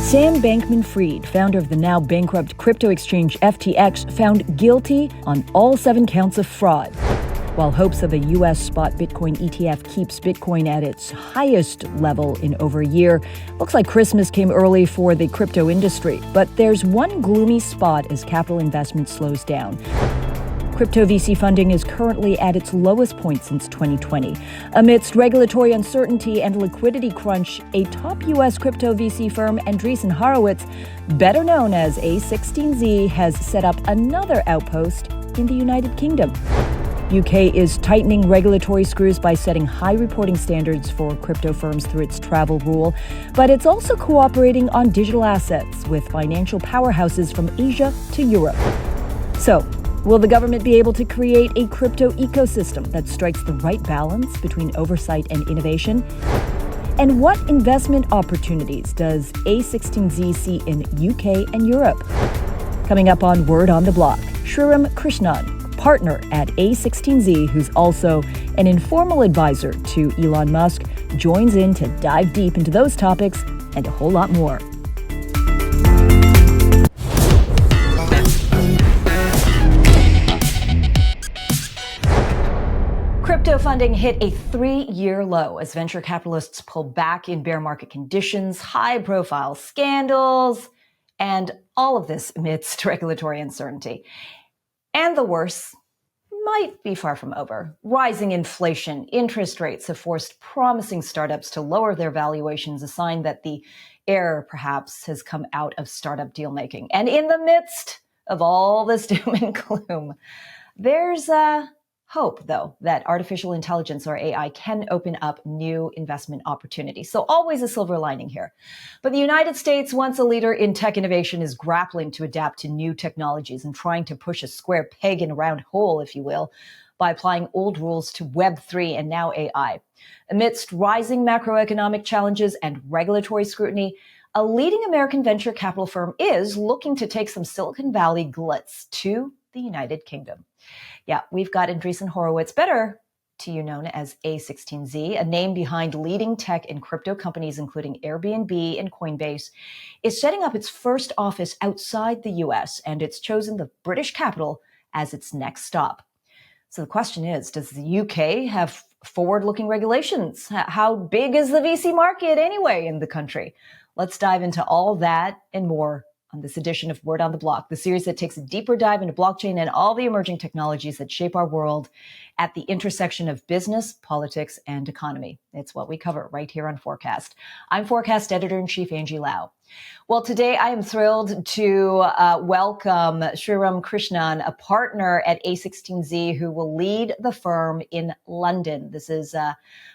Sam Bankman-Fried, founder of the now bankrupt crypto exchange FTX, found guilty on all 7 counts of fraud. While hopes of a U.S. spot Bitcoin ETF keeps Bitcoin at its highest level in over a year, looks like Christmas came early for the crypto industry. But there's one gloomy spot as capital investment slows down. Crypto VC funding is currently at its lowest point since 2020. Amidst regulatory uncertainty and liquidity crunch, a top U.S. crypto VC firm, Andreessen Horowitz, better known as a16z, has set up another outpost in the United Kingdom. UK is tightening regulatory screws by setting high reporting standards for crypto firms through its travel rule, but it's also cooperating on digital assets with financial powerhouses from Asia to Europe. So, will the government be able to create a crypto ecosystem that strikes the right balance between oversight and innovation? And what investment opportunities does a16z see in UK and Europe? Coming up on Word on the Block, Sriram Krishnan, partner at a16z, who's also an informal advisor to Elon Musk, joins in to dive deep into those topics and a whole lot more. Crypto funding hit a 3-year low as venture capitalists pulled back in bear market conditions, high-profile scandals, and all of this amidst regulatory uncertainty. And the worst might be far from over. Rising inflation, interest rates have forced promising startups to lower their valuations, a sign that the air perhaps has come out of startup deal-making. And in the midst of all this doom and gloom, there's hope, though, that artificial intelligence, or AI, can open up new investment opportunities. So always a silver lining here. But the United States, once a leader in tech innovation, is grappling to adapt to new technologies and trying to push a square peg in a round hole, if you will, by applying old rules to Web3 and now AI. Amidst rising macroeconomic challenges and regulatory scrutiny, a leading American venture capital firm is looking to take some Silicon Valley glitz to the United Kingdom. Yeah, we've got Andreessen Horowitz, better to you known as a16z, a name behind leading tech and crypto companies including Airbnb and Coinbase, is setting up its first office outside the US, and it's chosen the British capital as its next stop. So the question is, does the UK have forward-looking regulations? How big is the VC market anyway in the country? Let's dive into all that and more on this edition of Word on the Block, the series that takes a deeper dive into blockchain and all the emerging technologies that shape our world at the intersection of business, politics, and economy. It's what we cover right here on Forecast. I'm Forecast Editor-in-Chief Angie Lau. Well, today I am thrilled to welcome Sriram Krishnan, a partner at a16z, who will lead the firm in London. This is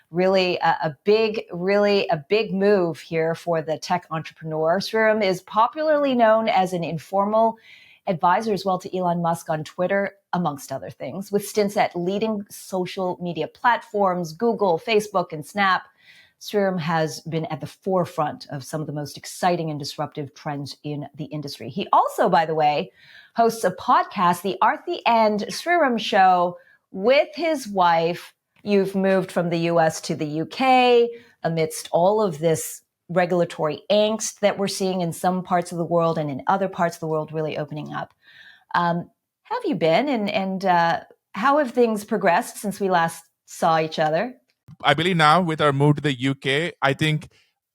really a big move here for the tech entrepreneur. Sriram is popularly known as an informal advisor as well to Elon Musk on Twitter, amongst other things, with stints at leading social media platforms, Google, Facebook, and Snap. Sriram has been at the forefront of some of the most exciting and disruptive trends in the industry. He also, by the way, hosts a podcast, the Arthi and Sriram Show, with his wife. You've moved from the US to the UK amidst all of this regulatory angst that we're seeing in some parts of the world and in other parts of the world really opening up. How have you been, and how have things progressed since we last saw each other? I believe now with our move to the UK, I think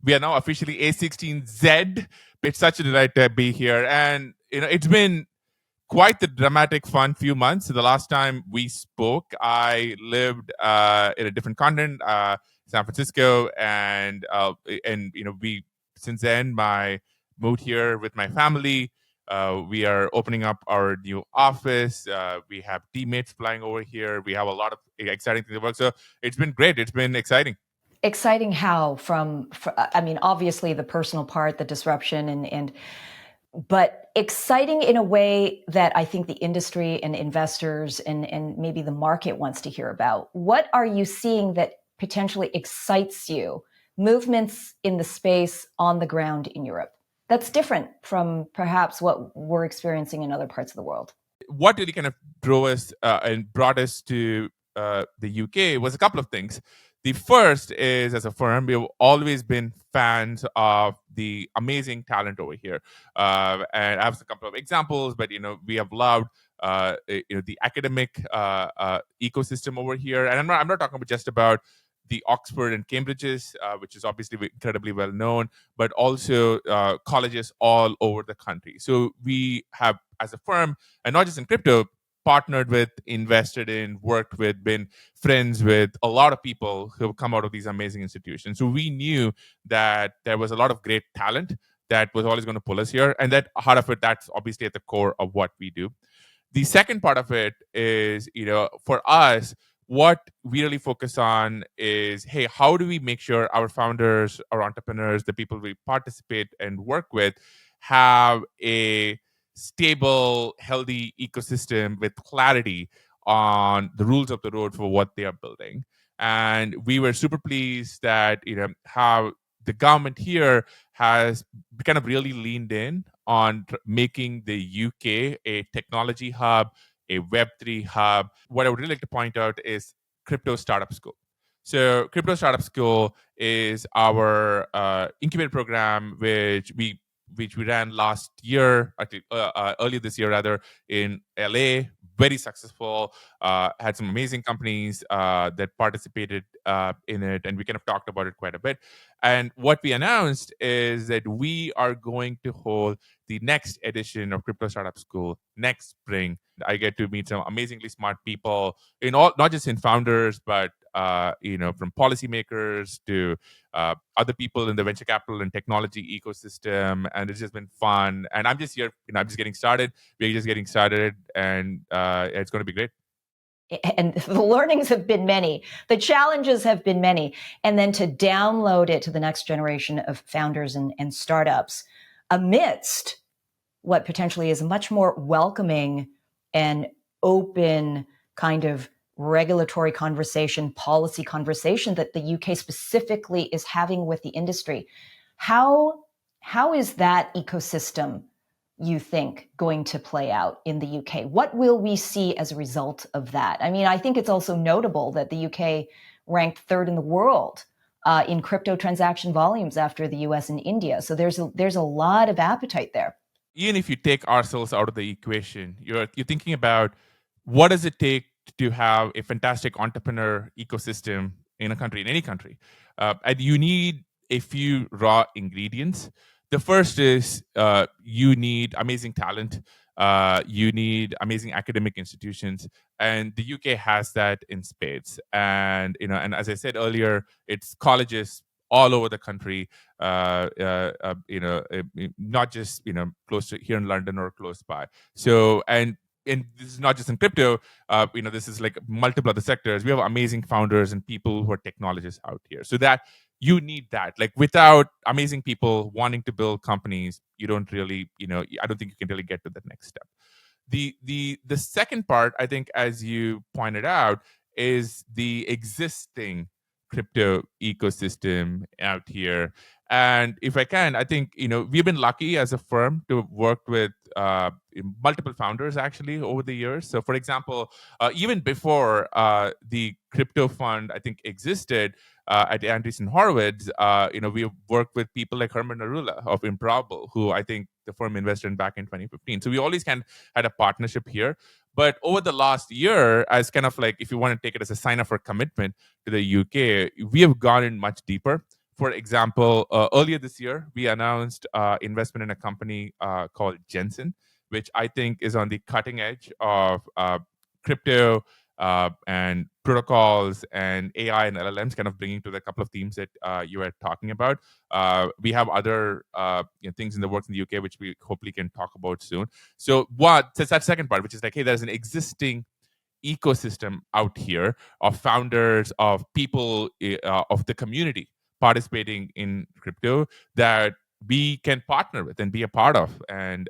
we are now officially a16z. It's such a delight to be here. And, it's been quite the dramatic, fun few months. The last time we spoke, I lived in a different continent, San Francisco. And we, since then, moved here with my family. We are opening up our new office. We have teammates flying over here. We have a lot of exciting things to work. So it's been great. It's been exciting. Exciting how? Obviously the personal part, the disruption, but exciting in a way that I think the industry and investors and maybe the market wants to hear about. What are you seeing that potentially excites you? Movements in the space on the ground in Europe that's different from perhaps what we're experiencing in other parts of the world. What really kind of drove us and brought us to the UK was a couple of things. The first is, as a firm, we've always been fans of the amazing talent over here, and I have a couple of examples. But we have loved the academic ecosystem over here, and I'm not talking about just about the Oxford and Cambridges, which is obviously incredibly well known, but also colleges all over the country. So we have, as a firm, and not just in crypto, partnered with, invested in, worked with, been friends with a lot of people who have come out of these amazing institutions. So we knew that there was a lot of great talent that was always going to pull us here, and that heart of it, that's obviously at the core of what we do. The second part of it is, for us, what we really focus on is, hey, how do we make sure our founders, our entrepreneurs, the people we participate and work with, have a stable, healthy ecosystem with clarity on the rules of the road for what they are building. And we were super pleased that how the government here has kind of really leaned in on making the UK a technology hub, a Web3 hub. What I would really like to point out is Crypto Startup School. So, Crypto Startup School is our incubator program, which we ran last year, actually earlier this year rather, in LA. Very successful. Had some amazing companies that participated in it, and we kind of talked about it quite a bit. And what we announced is that we are going to hold the next edition of Crypto Startup School next spring. I get to meet some amazingly smart people in all, not just in founders, but from policymakers to other people in the venture capital and technology ecosystem, and it's just been fun. And I'm just here, I'm just getting started. We're just getting started, and it's going to be great. And the learnings have been many. The challenges have been many. And then to download it to the next generation of founders and startups amidst what potentially is a much more welcoming and open kind of regulatory conversation, policy conversation that the UK specifically is having with the industry. How is that ecosystem, you think, going to play out in the UK? What will we see as a result of that? I mean, I think it's also notable that the UK ranked third in the world in crypto transaction volumes after the US and India. So there's a lot of appetite there. Even if you take ourselves out of the equation, you're thinking about what does it take to have a fantastic entrepreneur ecosystem in a country, in any country. And you need a few raw ingredients. The first is you need amazing talent. You need amazing academic institutions, and the UK has that in spades. And and as I said earlier, it's colleges all over the country. Not just close to here in London or close by. So and this is not just in crypto. This is like multiple other sectors. We have amazing founders and people who are technologists out here. So that you need that. Like without amazing people wanting to build companies, you don't really, I don't think you can really get to the next step. The second part, I think, as you pointed out, is the existing crypto ecosystem out here. And if I can, I think we've been lucky as a firm to have worked with multiple founders actually over the years. So, for example, even before the crypto fund, I think, existed at Andreessen Horowitz, we worked with people like Herman Arula of Improbable, who I think the firm invested in back in 2015. So we always kind of had a partnership here. But over the last year, as kind of like, if you want to take it as a sign of our commitment to the UK, we have gone in much deeper. For example, earlier this year, we announced investment in a company called Jensen, which I think is on the cutting edge of crypto and protocols and AI and LLMs, kind of bringing to the couple of themes that you were talking about. We have other things in the works in the UK, which we hopefully can talk about soon. So that's that second part, which is like, hey, there's an existing ecosystem out here of founders, of people, of the community participating in crypto that we can partner with and be a part of, and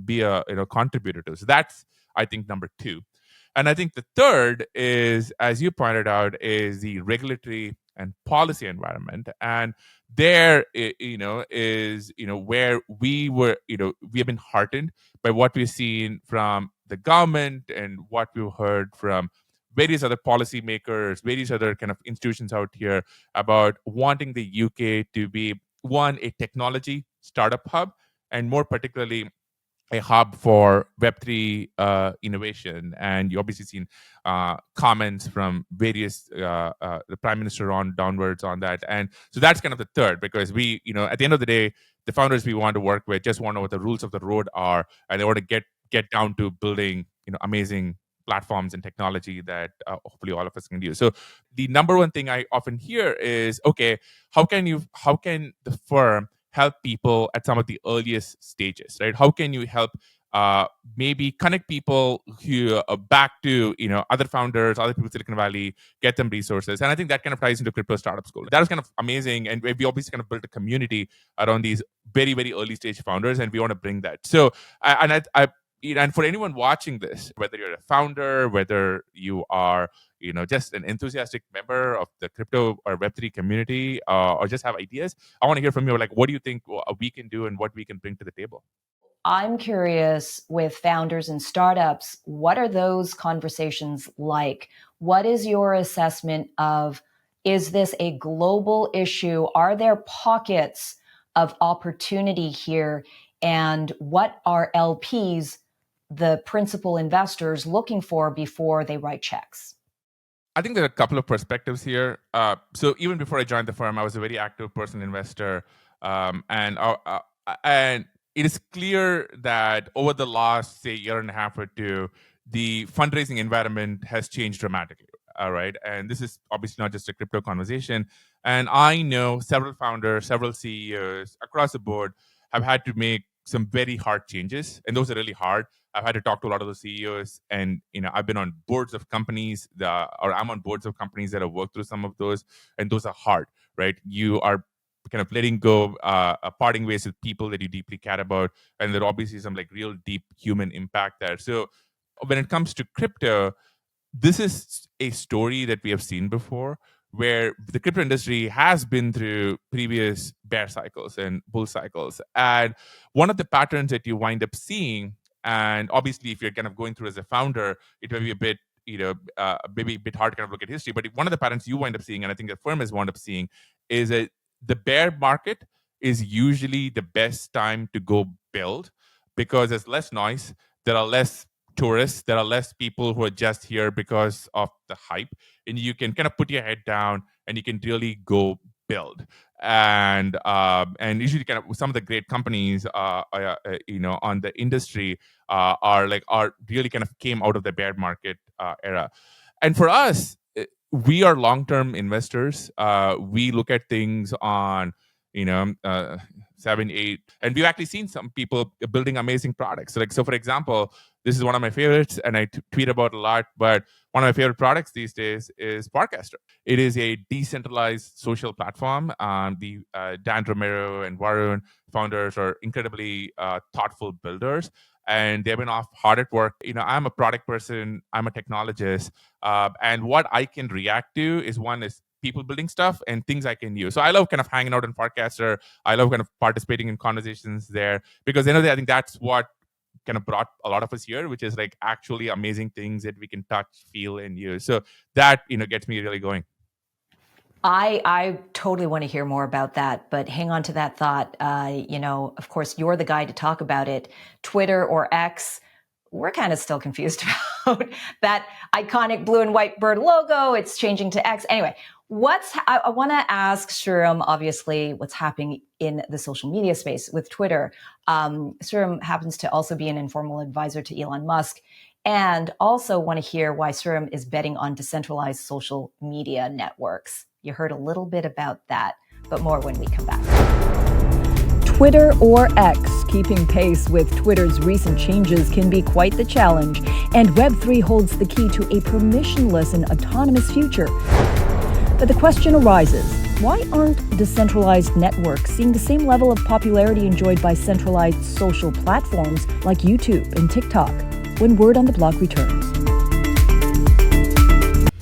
be a contributor to. So that's, I think, number two. And I think the third is, as you pointed out, is the regulatory and policy environment. And there, is where we were, we have been heartened by what we've seen from the government and what we've heard from various other policymakers, various other kind of institutions out here about wanting the UK to be, one, a technology startup hub, and more particularly a hub for Web3 innovation. And you obviously seen comments from various, the Prime Minister on downwards on that. And so that's kind of the third, because we, at the end of the day, the founders we want to work with just want to know what the rules of the road are, and they want to get down to building, amazing platforms and technology that hopefully all of us can use. So the number one thing I often hear is, okay, how can the firm help people at some of the earliest stages, right? How can you help maybe connect people who are back to, other founders, other people in Silicon Valley, get them resources? And I think that kind of ties into Crypto Startup School. That was kind of amazing. And we obviously kind of built a community around these very, very early stage founders, and we want to bring that. So, and for anyone watching this, whether you're a founder, whether you are, just an enthusiastic member of the crypto or Web3 community, or just have ideas, I want to hear from you. Like, what do you think we can do and what we can bring to the table? I'm curious, with founders and startups, what are those conversations like? What is your assessment of, is this a global issue? Are there pockets of opportunity here? And what are LPs, the principal investors, looking for before they write checks? I think there are a couple of perspectives here. So even before I joined the firm, I was a very active personal investor, and it is clear that over the last, say, year and a half or two, the fundraising environment has changed dramatically. All right, and this is obviously not just a crypto conversation. And I know several founders, several CEOs across the board have had to make some very hard changes, and those are really hard. I've had to talk to a lot of the CEOs, and I've been on boards of companies I'm on boards of companies that have worked through some of those, and those are hard, right? You are kind of letting go, parting ways with people that you deeply care about, and there are obviously some like real deep human impact there. So when it comes to crypto, this is a story that we have seen before, where the crypto industry has been through previous bear cycles and bull cycles. And one of the patterns that you wind up seeing, and obviously if you're kind of going through as a founder, it may be a bit, maybe a bit hard to kind of look at history, but one of the patterns you wind up seeing, and I think the firm has wound up seeing, is that the bear market is usually the best time to go build, because there's less noise, there are less tourists, there are less people who are just here because of the hype, and you can kind of put your head down and you can really go build. And usually kind of some of the great companies on the industry are really kind of came out of the bear market era. And for us, we are long-term investors. We look at things on 7, 8, and we've actually seen some people building amazing products. So for example, this is one of my favorites, and I tweet about a lot, but one of my favorite products these days is Podcaster. It is a decentralized social platform. Dan Romero and Varun, founders, are incredibly thoughtful builders, and they've been hard at work. I'm a product person, I'm a technologist, and what I can react to is people building stuff and things I can use. So I love kind of hanging out on Podcaster. I love kind of participating in conversations there, because I think that's what kind of brought a lot of us here, which is like actually amazing things that we can touch, feel, and use. So that, gets me really going. I totally want to hear more about that, but hang on to that thought. Of course, you're the guy to talk about it. Twitter or X, we're kind of still confused about that iconic blue and white bird logo. It's changing to X. Anyway, I want to ask Sriram, obviously, what's happening in the social media space with Twitter. Sriram happens to also be an informal advisor to Elon Musk, and also want to hear why Sriram is betting on decentralized social media networks. You heard a little bit about that, but more when we come back. Twitter or X, keeping pace with Twitter's recent changes can be quite the challenge, and Web3 holds the key to a permissionless and autonomous future. But the question arises, why aren't decentralized networks seeing the same level of popularity enjoyed by centralized social platforms like YouTube and TikTok? When Word on the Block returns.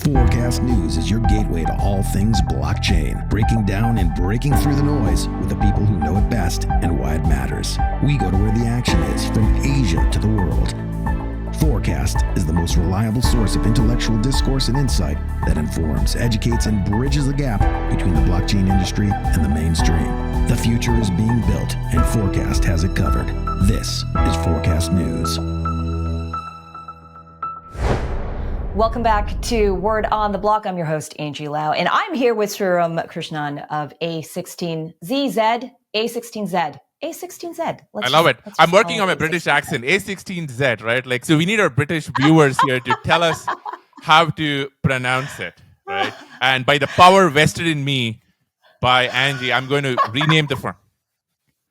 Forecast News is your gateway to all things blockchain, breaking down and breaking through the noise with the people who know it best and why it matters. We go to where the action is, from Asia to the world. Forecast is the most reliable reliable source of intellectual discourse and insight that informs, educates, and bridges the gap between the blockchain industry and the mainstream. The future is being built, and Forecast has it covered. This is Forecast News. Welcome back to Word on the Block. I'm your host, Angie Lau, and I'm here with Sriram Krishnan of a16z, a16z. A16Z. I love it. I'm working on my British accent. A16Z, right? Like, so we need our British viewers here to tell us how to pronounce it, right? And by the power vested in me by Angie, I'm going to rename the firm.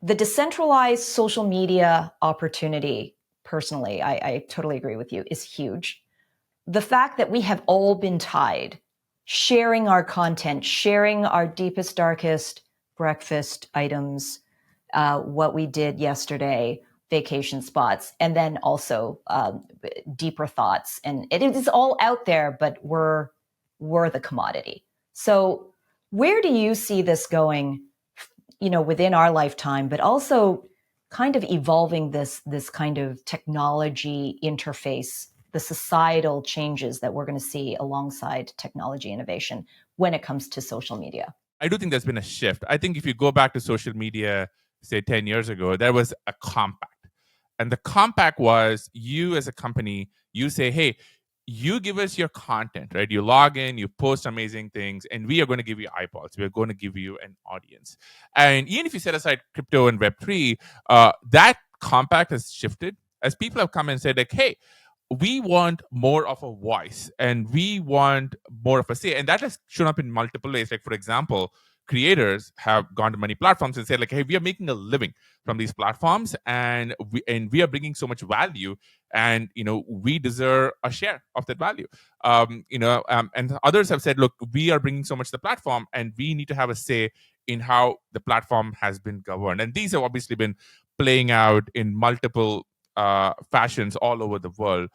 The decentralized social media opportunity, personally, I totally agree with you, is huge. The fact that we have all been tied, sharing our content, sharing our deepest, darkest breakfast items, what we did yesterday, vacation spots, and then also deeper thoughts. And it is all out there, but we're the commodity. So where do you see this going, within our lifetime, but also kind of evolving this kind of technology interface, the societal changes that we're going to see alongside technology innovation when it comes to social media? I do think there's been a shift. I think if you go back to social media, say 10 years ago, there was a compact. And the compact was you as a company, you say, hey, you give us your content, right? You log in, you post amazing things, and we are going to give you eyeballs. We are going to give you an audience. And even if you set aside crypto and Web3, that compact has shifted as people have come and said, like, hey, we want more of a voice and we want more of a say. And that has shown up in multiple ways. Like, for example, creators have gone to many platforms and said, like, hey, we are making a living from these platforms and we are bringing so much value, and we deserve a share of that value. And others have said, look, we are bringing so much to the platform and we need to have a say in how the platform has been governed. And these have obviously been playing out in multiple fashions all over the world.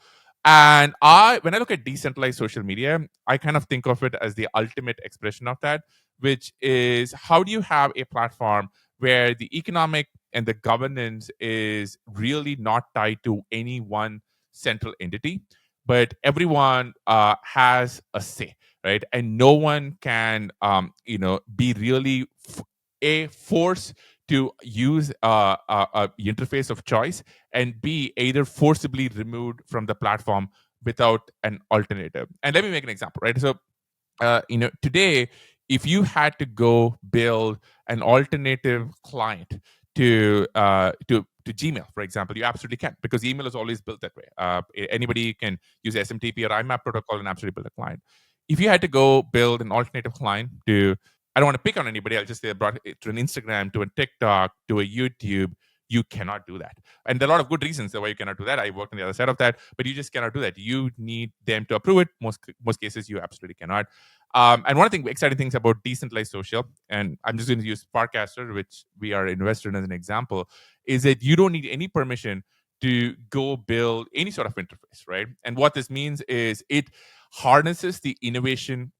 And when I look at decentralized social media, I kind of think of it as the ultimate expression of that, which is how do you have a platform where the economic and the governance is really not tied to any one central entity, but everyone has a say, right? And no one can, be really forced to use a interface of choice, and be either forcibly removed from the platform without an alternative. And let me make an example, right? So, today, if you had to go build an alternative client to Gmail, for example, you absolutely can, because email is always built that way. Anybody can use SMTP or IMAP protocol and absolutely build a client. If you had to go build an alternative client to, I don't want to pick on anybody, I'll just say brought it to an Instagram, to a TikTok, to a YouTube, you cannot do that. And there are a lot of good reasons why you cannot do that. I worked on the other side of that, but you just cannot do that. You need them to approve it. Most cases, you absolutely cannot. And one of the exciting things about decentralized social, and I'm just going to use Sparkcaster, which we are invested in as an example, is that you don't need any permission to go build any sort of interface, right? And what this means is it harnesses the innovation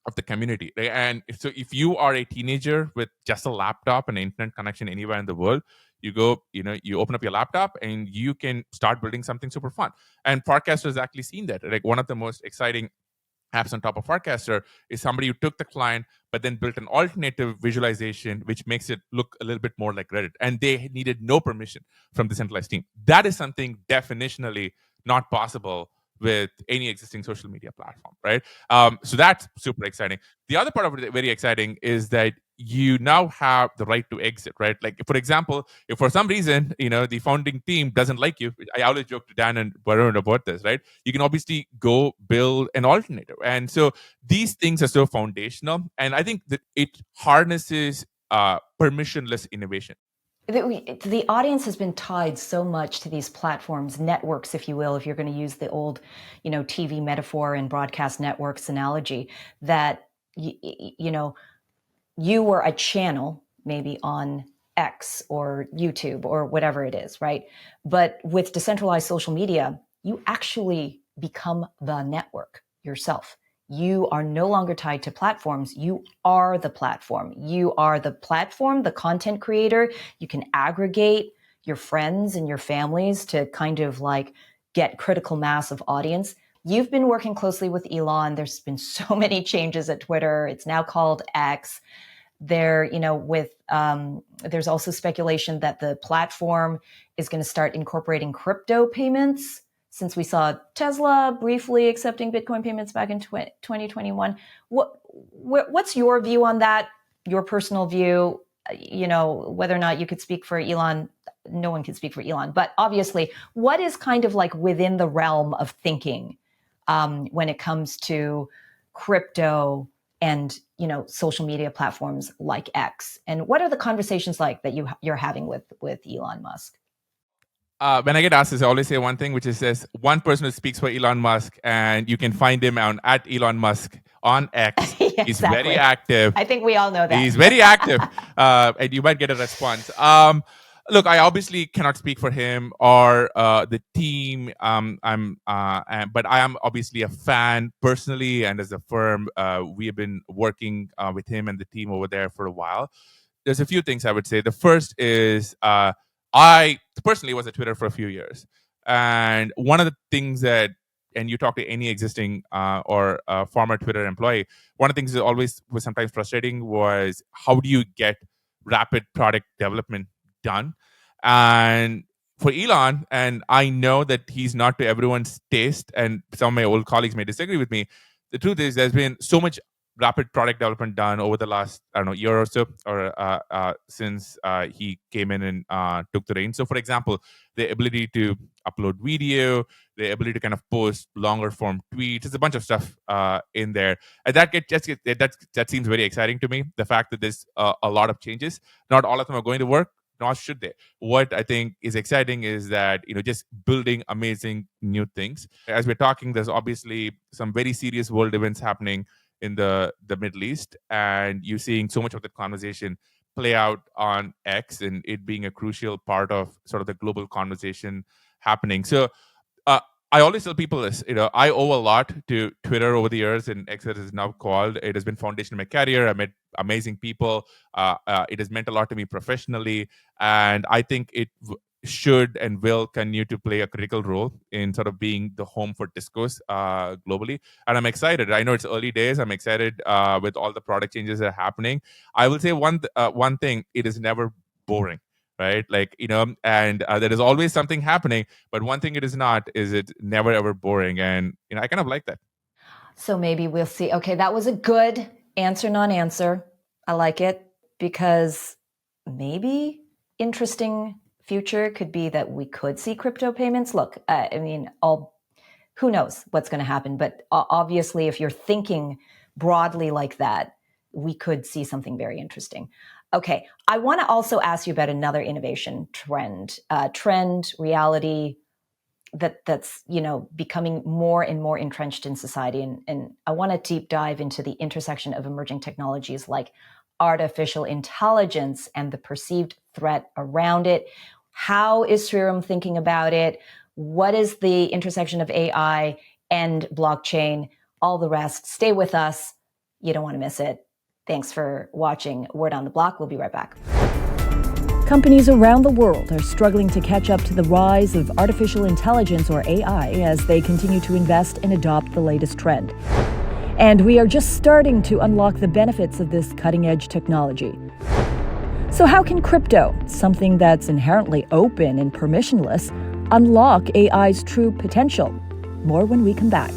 of the community, right? And so if you are a teenager with just a laptop and an internet connection anywhere in the world, you go, you open up your laptop and you can start building something super fun. And Sparkcaster has actually seen that. Like, one of the most exciting apps on top of Sparkcaster is somebody who took the client but then built an alternative visualization which makes it look a little bit more like Reddit, and they needed no permission from the centralized team. That is something definitionally not possible with any existing social media platform, right? So that's super exciting. The other part of it very exciting is that you now have the right to exit, right? Like, for example, if for some reason, the founding team doesn't like you, I always joke to Dan and Varun about this, right? You can obviously go build an alternative. And so these things are so foundational. And I think that it harnesses permissionless innovation. The audience has been tied so much to these platforms, networks, if you will, if you're going to use the old, TV metaphor and broadcast networks analogy, that, you were a channel maybe on X or YouTube or whatever it is, right? But with decentralized social media, you actually become the network yourself. You are no longer tied to platforms. You are the platform. You are the platform, the content creator. You can aggregate your friends and your families to kind of like get critical mass of audience. You've been working closely with Elon. There's been so many changes at Twitter. It's now called X. There's also speculation that the platform is going to start incorporating crypto payments, since we saw Tesla briefly accepting Bitcoin payments back in 2021. What's your view on that? Your personal view? Whether or not you could speak for Elon, no one can speak for Elon. But obviously, what is kind of like within the realm of thinking when it comes to crypto and social media platforms like X? And what are the conversations like that you're having with Elon Musk? When I get asked this, I always say one thing, which is says one person who speaks for Elon Musk, and you can find him at Elon Musk on X. Yeah, He's exactly. very active. I think we all know that. He's very active, and you might get a response. Look, I obviously cannot speak for him or the team. But I am obviously a fan personally, and as a firm, we have been working with him and the team over there for a while. There's a few things I would say. The first is I personally was at Twitter for a few years, and one of the things that, and you talk to any existing or former Twitter employee, one of the things that always was sometimes frustrating was how do you get rapid product development done? And for Elon, and I know that he's not to everyone's taste, and some of my old colleagues may disagree with me, the truth is there's been so much rapid product development done over the last, year or so, or since he came in and took the reins. So, for example, the ability to upload video, the ability to kind of post longer form tweets, there's a bunch of stuff in there. And that seems very exciting to me. The fact that there's a lot of changes, not all of them are going to work, nor should they. What I think is exciting is that, just building amazing new things. As we're talking, there's obviously some very serious world events happening in the Middle East, and you're seeing so much of the conversation play out on X, and it being a crucial part of sort of the global conversation happening. So I always tell people this, I owe a lot to Twitter over the years, and X as it is now called. It has been foundation of my career. I met amazing people. It has meant a lot to me professionally, and I think it should and will continue to play a critical role in sort of being the home for discourse globally. And I'm excited. I know it's early days. I'm excited with all the product changes that are happening. I will say one thing: it is never boring. Right? And there is always something happening, but one thing it is not is it's never ever boring. And, I kind of like that. So maybe we'll see. Okay, that was a good answer, non-answer. I like it, because maybe interesting future could be that we could see crypto payments. Look, who knows what's going to happen, but obviously if you're thinking broadly like that, we could see something very interesting. Okay, I want to also ask you about another innovation trend, reality that's becoming more and more entrenched in society, and I want to deep dive into the intersection of emerging technologies like artificial intelligence and the perceived threat around it. How is Sriram thinking about it? What is the intersection of AI and blockchain? All the rest. Stay with us. You don't want to miss it. Thanks for watching Word on the Block. We'll be right back. Companies around the world are struggling to catch up to the rise of artificial intelligence, or AI, as they continue to invest and adopt the latest trend. And we are just starting to unlock the benefits of this cutting-edge technology. So how can crypto, something that's inherently open and permissionless, unlock AI's true potential? More when we come back.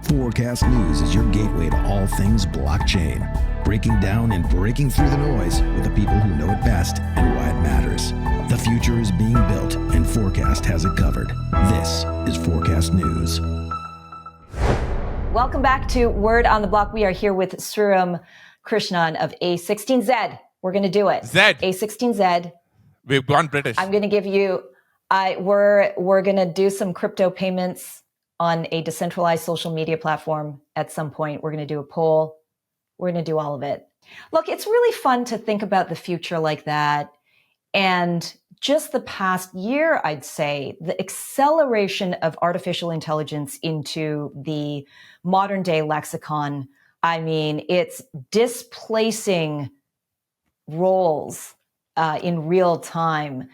Forecast News is your gateway to all things blockchain, breaking down and breaking through the noise with the people who know it best and why it matters. The future is being built, and Forecast has it covered. This is Forecast News. Welcome back to Word on the Block. We are here with Sriram Krishnan of a16z. We're going to do it. A16z. We've gone British. I'm going to give you. We're going to do some crypto payments on a decentralized social media platform at some point. We're going to do a poll. We're going to do all of it. Look, it's really fun to think about the future like that. And just the past year, I'd say, the acceleration of artificial intelligence into the modern day lexicon, it's displacing roles in real time.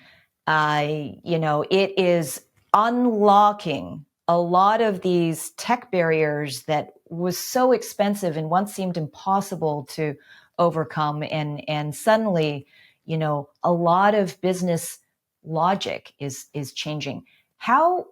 It is unlocking a lot of these tech barriers that was so expensive and once seemed impossible to overcome. And suddenly, a lot of business logic is changing. How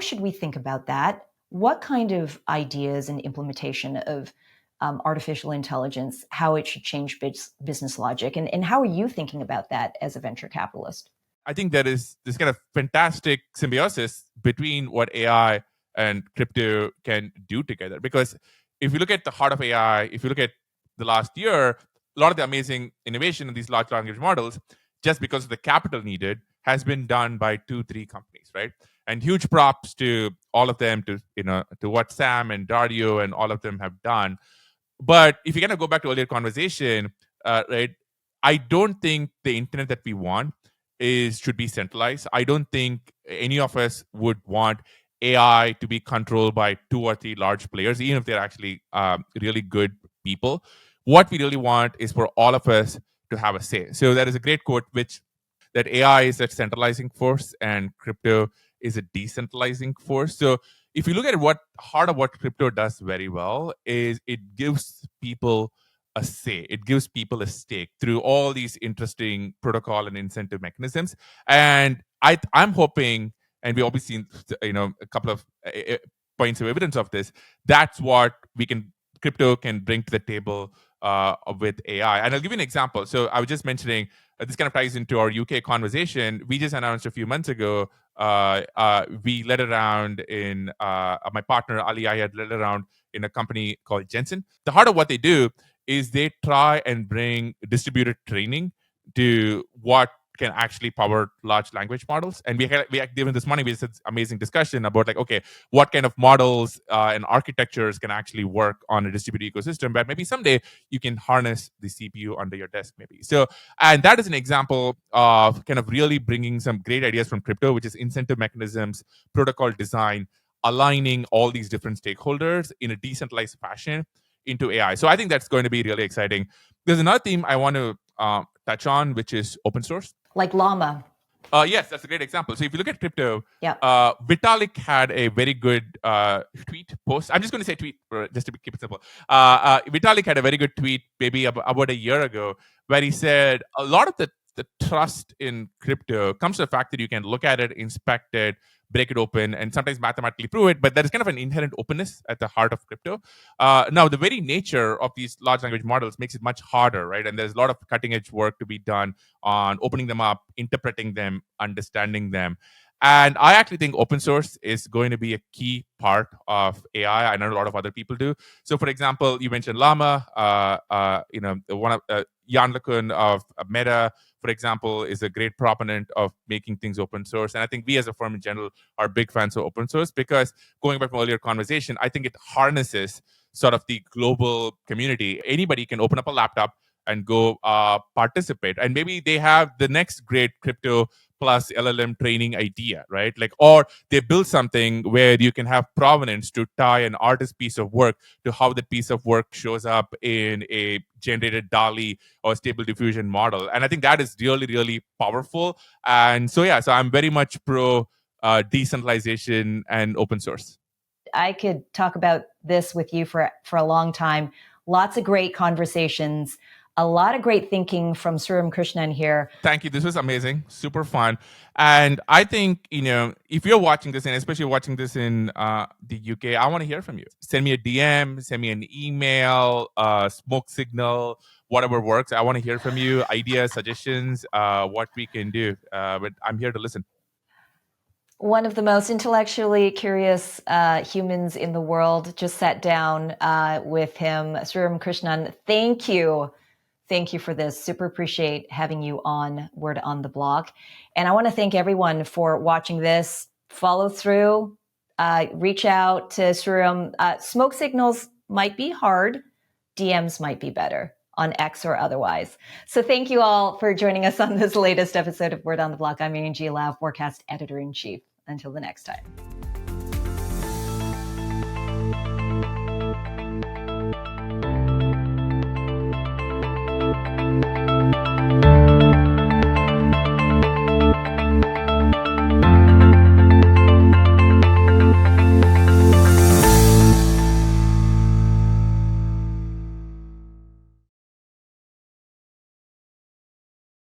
should we think about that? What kind of ideas and implementation of artificial intelligence, how it should change business logic, and how are you thinking about that as a venture capitalist? I think there is this kind of fantastic symbiosis between what AI and crypto can do together. Because if you look at the heart of AI, if you look at the last year, a lot of the amazing innovation in these large language models, just because of the capital needed, has been done by 2-3 companies, right? And huge props to all of them, to what Sam and Dario and all of them have done. But if you kind of go back to earlier conversation, right, I don't think the internet that we want should be centralized. I don't think any of us would want AI to be controlled by 2 or 3 large players, even if they're actually really good people. What we really want is for all of us to have a say. So there is a great quote that AI is a centralizing force and crypto is a decentralizing force. So if you look at heart of what crypto does very well is it gives people a say. It gives people a stake through all these interesting protocol and incentive mechanisms. And I'm hoping, and we've obviously seen a couple of points of evidence of this. That's what crypto can bring to the table with AI. And I'll give you an example. So I was just mentioning this kind of ties into our UK conversation. We just announced a few months ago. We led around in my partner Ali I had led around in a company called Jensen. The heart of what they do is they try and bring distributed training to what can actually power large language models. And we had given this morning, we had amazing discussion about okay, what kind of models and architectures can actually work on a distributed ecosystem, but maybe someday you can harness the CPU under your desk maybe. So, and that is an example of kind of really bringing some great ideas from crypto, which is incentive mechanisms, protocol design, aligning all these different stakeholders in a decentralized fashion into AI. So I think that's going to be really exciting. There's another theme I want to touch on, which is open source. Like Llama. Yes, that's a great example. So if you look at crypto, Yeah. Vitalik had a very good tweet post. I'm just going to say tweet just to keep it simple. Vitalik had a very good tweet maybe about a year ago where he said a lot of the trust in crypto comes to the fact that you can look at it, inspect it, break it open, and sometimes mathematically prove it. But there is kind of an inherent openness at the heart of crypto. Now, the very nature of these large language models makes it much harder, right? And there's a lot of cutting edge work to be done on opening them up, interpreting them, understanding them. And I actually think open source is going to be a key part of AI. I know a lot of other people do. So, for example, you mentioned Llama. One of Jan LeCun of Meta, for example, is a great proponent of making things open source. And I think we as a firm in general are big fans of open source because, going back from earlier conversation, I think it harnesses sort of the global community. Anybody can open up a laptop and go participate. And maybe they have the next great crypto plus LLM training idea, right? Or they build something where you can have provenance to tie an artist piece of work to how that piece of work shows up in a generated DALL-E or stable diffusion model. And I think that is really, really powerful. And so I'm very much pro decentralization and open source. I could talk about this with you for a long time. Lots of great conversations. A lot of great thinking from Sriram Krishnan here. Thank you. This was amazing. Super fun. And I think, if you're watching this, and especially watching this in the UK, I want to hear from you. Send me a DM, send me an email, smoke signal, whatever works. I want to hear from you. Ideas, suggestions, what we can do. But I'm here to listen. One of the most intellectually curious humans in the world. Just sat down with him, Sriram Krishnan. Thank you. Thank you for this. Super appreciate having you on Word on the Block. And I want to thank everyone for watching this. Follow through, reach out to Sriram. Smoke signals might be hard. DMs might be better on X or otherwise. So thank you all for joining us on this latest episode of Word on the Block. I'm Angie Lau, Forecast Editor-in-Chief. Until the next time.